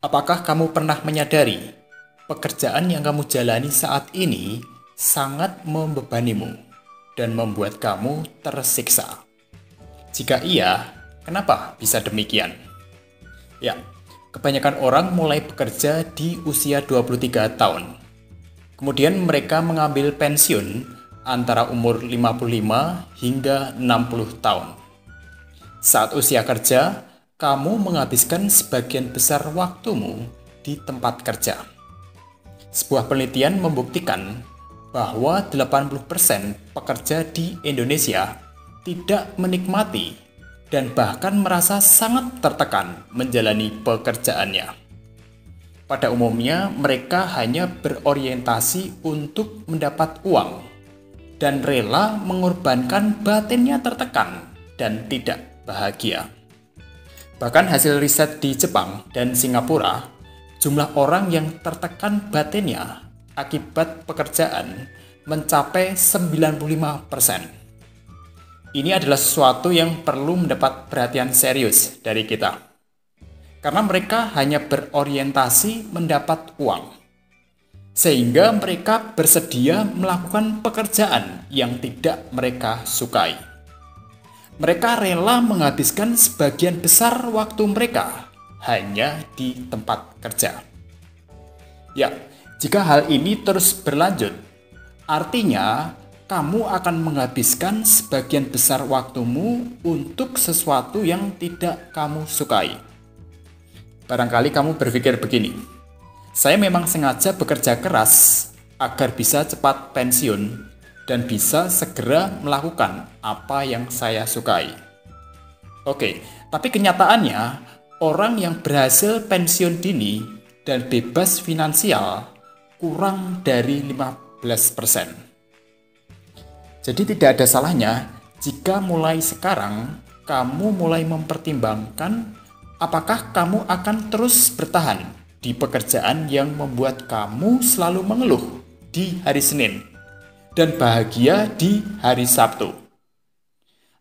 Apakah kamu pernah menyadari pekerjaan yang kamu jalani saat ini sangat membebanimu dan membuat kamu tersiksa? Jika iya, kenapa bisa demikian? Ya, kebanyakan orang mulai bekerja di usia 23 tahun. Kemudian mereka mengambil pensiun antara umur 55 hingga 60 tahun. Saat usia kerja, kamu menghabiskan sebagian besar waktumu di tempat kerja. Sebuah penelitian membuktikan bahwa 80% pekerja di Indonesia tidak menikmati dan bahkan merasa sangat tertekan menjalani pekerjaannya. Pada umumnya, mereka hanya berorientasi untuk mendapat uang dan rela mengorbankan batinnya tertekan dan tidak bahagia. Bahkan hasil riset di Jepang dan Singapura, jumlah orang yang tertekan batinnya akibat pekerjaan mencapai 95%. Ini adalah sesuatu yang perlu mendapat perhatian serius dari kita. Karena mereka hanya berorientasi mendapat uang. Sehingga mereka bersedia melakukan pekerjaan yang tidak mereka sukai. Mereka rela menghabiskan sebagian besar waktu mereka hanya di tempat kerja. Ya, jika hal ini terus berlanjut, artinya kamu akan menghabiskan sebagian besar waktumu untuk sesuatu yang tidak kamu sukai. Barangkali kamu berpikir begini, saya memang sengaja bekerja keras agar bisa cepat pensiun dan bisa segera melakukan apa yang saya sukai. Oke, tapi kenyataannya, orang yang berhasil pensiun dini dan bebas finansial kurang dari 15%. Jadi tidak ada salahnya jika mulai sekarang kamu mulai mempertimbangkan apakah kamu akan terus bertahan di pekerjaan yang membuat kamu selalu mengeluh di hari Senin dan bahagia di hari Sabtu.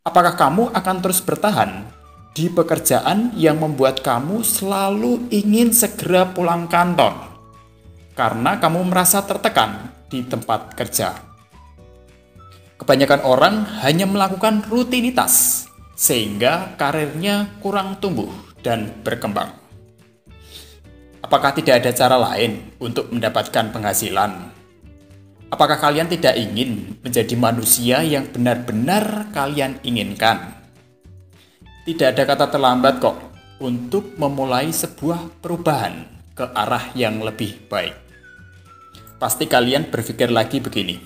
Apakah kamu akan terus bertahan di pekerjaan yang membuat kamu selalu ingin segera pulang kantor karena kamu merasa tertekan di tempat kerja? Kebanyakan orang hanya melakukan rutinitas sehingga karirnya kurang tumbuh dan berkembang. Apakah tidak ada cara lain untuk mendapatkan penghasilan? Apakah kalian tidak ingin menjadi manusia yang benar-benar kalian inginkan? Tidak ada kata terlambat kok untuk memulai sebuah perubahan ke arah yang lebih baik. Pasti kalian berpikir lagi begini,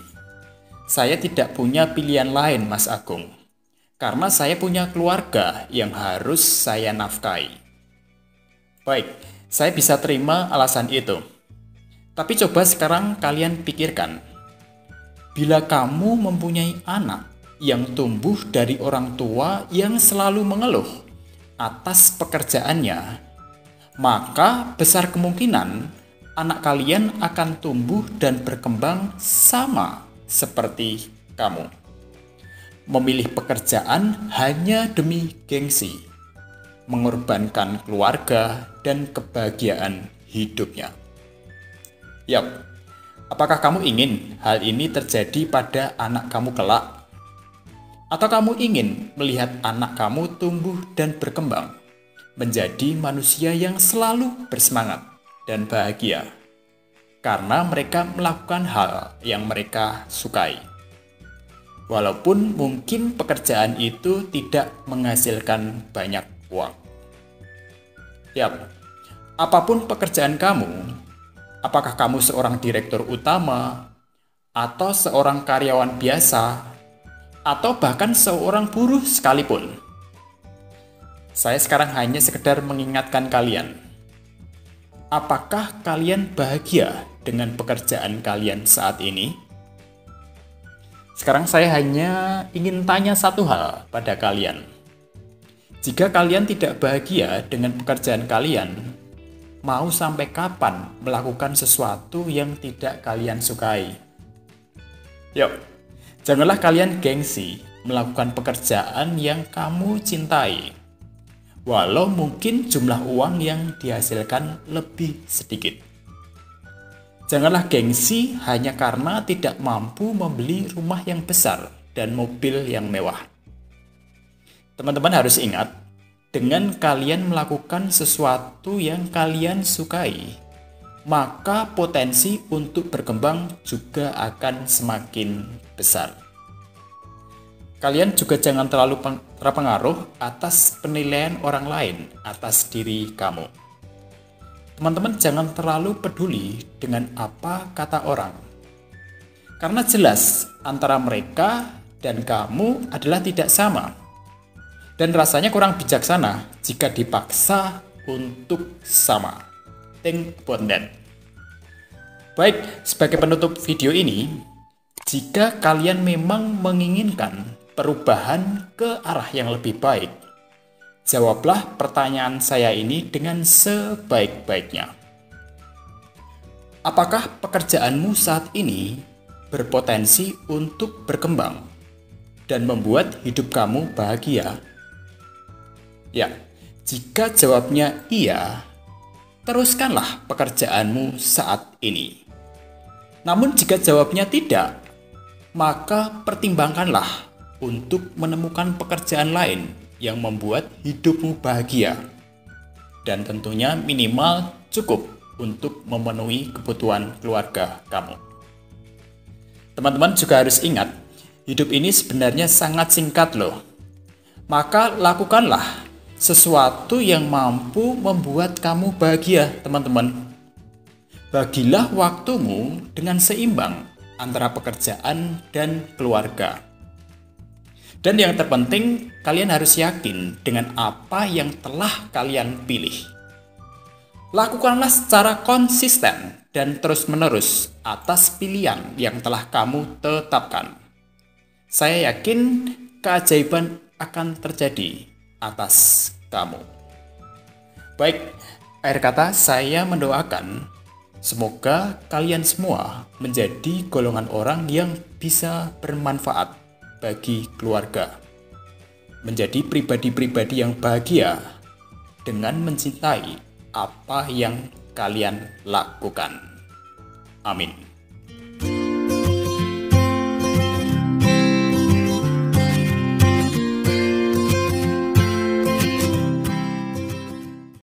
saya tidak punya pilihan lain Mas Agung, karena saya punya keluarga yang harus saya nafkahi. Baik, saya bisa terima alasan itu. Tapi coba sekarang kalian pikirkan, bila kamu mempunyai anak yang tumbuh dari orang tua yang selalu mengeluh atas pekerjaannya, maka besar kemungkinan anak kalian akan tumbuh dan berkembang sama seperti kamu. Memilih pekerjaan hanya demi gengsi, mengorbankan keluarga dan kebahagiaan hidupnya. Yap, apakah kamu ingin hal ini terjadi pada anak kamu kelak? Atau kamu ingin melihat anak kamu tumbuh dan berkembang menjadi manusia yang selalu bersemangat dan bahagia karena mereka melakukan hal yang mereka sukai? Walaupun mungkin pekerjaan itu tidak menghasilkan banyak uang. Yap, apapun pekerjaan kamu, apakah kamu seorang direktur utama, atau seorang karyawan biasa, atau bahkan seorang buruh sekalipun, saya sekarang hanya sekedar mengingatkan kalian, apakah kalian bahagia dengan pekerjaan kalian saat ini? Sekarang saya hanya ingin tanya satu hal pada kalian. Jika kalian tidak bahagia dengan pekerjaan kalian, mau sampai kapan melakukan sesuatu yang tidak kalian sukai? Yuk, janganlah kalian gengsi melakukan pekerjaan yang kamu cintai. walau mungkin jumlah uang yang dihasilkan lebih sedikit. Janganlah gengsi hanya karena tidak mampu membeli rumah yang besar dan mobil yang mewah. Teman-teman harus ingat, dengan kalian melakukan sesuatu yang kalian sukai, maka potensi untuk berkembang juga akan semakin besar. Kalian juga jangan terlalu terpengaruh atas penilaian orang lain atas diri kamu. Teman-teman jangan terlalu peduli dengan apa kata orang. Karena jelas antara mereka dan kamu adalah tidak sama. Dan rasanya kurang bijaksana jika dipaksa untuk sama. Think about that. Baik, sebagai penutup video ini, jika kalian memang menginginkan perubahan ke arah yang lebih baik, jawablah pertanyaan saya ini dengan sebaik-baiknya. Apakah pekerjaanmu saat ini berpotensi untuk berkembang dan membuat hidup kamu bahagia? Ya, jika jawabnya iya, teruskanlah pekerjaanmu saat ini. Namun jika jawabnya tidak, maka pertimbangkanlah untuk menemukan pekerjaan lain yang membuat hidupmu bahagia dan tentunya minimal cukup untuk memenuhi kebutuhan keluarga kamu. Teman-teman juga harus ingat, hidup ini sebenarnya sangat singkat loh. Maka lakukanlah sesuatu yang mampu membuat kamu bahagia, teman-teman. Bagilah waktumu dengan seimbang antara pekerjaan dan keluarga. Dan yang terpenting, kalian harus yakin dengan apa yang telah kalian pilih. Lakukanlah secara konsisten dan terus-menerus atas pilihan yang telah kamu tetapkan. Saya yakin keajaiban akan terjadi atas kamu. Baik, akhir kata saya mendoakan semoga kalian semua menjadi golongan orang yang bisa bermanfaat bagi keluarga, menjadi pribadi-pribadi yang bahagia dengan mencintai apa yang kalian lakukan. Amin.